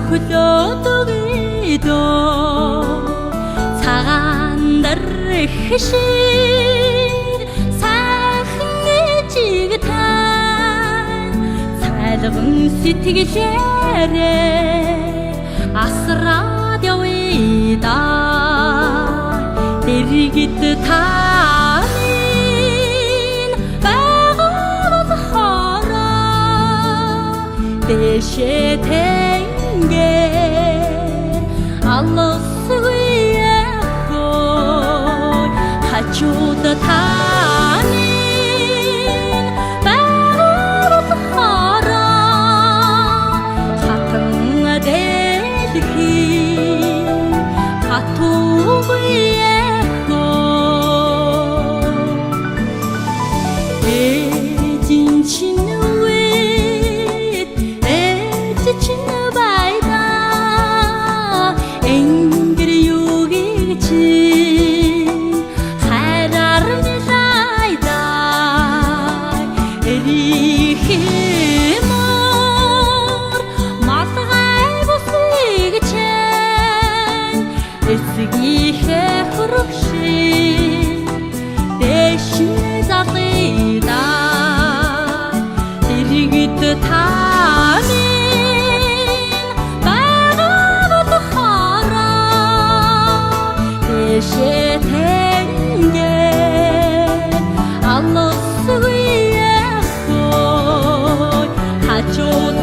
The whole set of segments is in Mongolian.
흘러도기도 цагаандар хшир сайхан жигтэй цайлган сэтгэлээрээ асраад явъя да дэргэд таны байгаас хараа дэшээ тэнгэ алласгүй яхой хачууд таны байгаас хараа хатан дэлхий хатуугүй эсгийнхээ хөрөгшин дэшин затыда дэргэд таны байгаас хараа дэшээ тэнгэ алласгүй яхой хачууд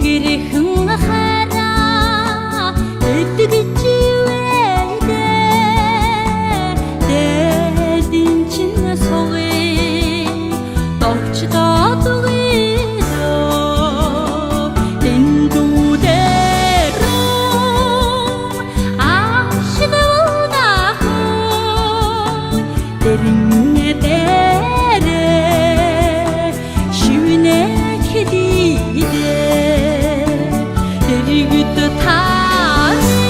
гэрхэн хараа эдгэж ивэдэ дэдин чин согы товч дадгидо эндүдэрэ ашигудах дэрнэ дэрэ шивнэ хэдидэ дэргэд таны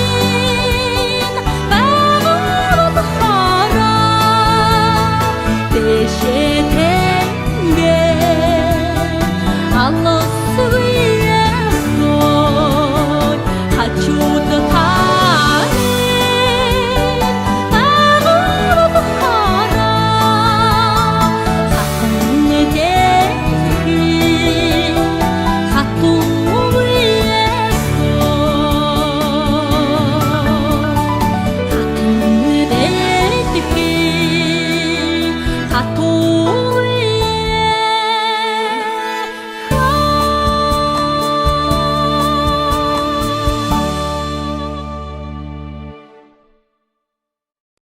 байгаас хараа дэшээ тэнгэ алласгүй яхой хачууд таны байгаас хараа хатан дэлхий хатуугүй хатан дэлхий хатуу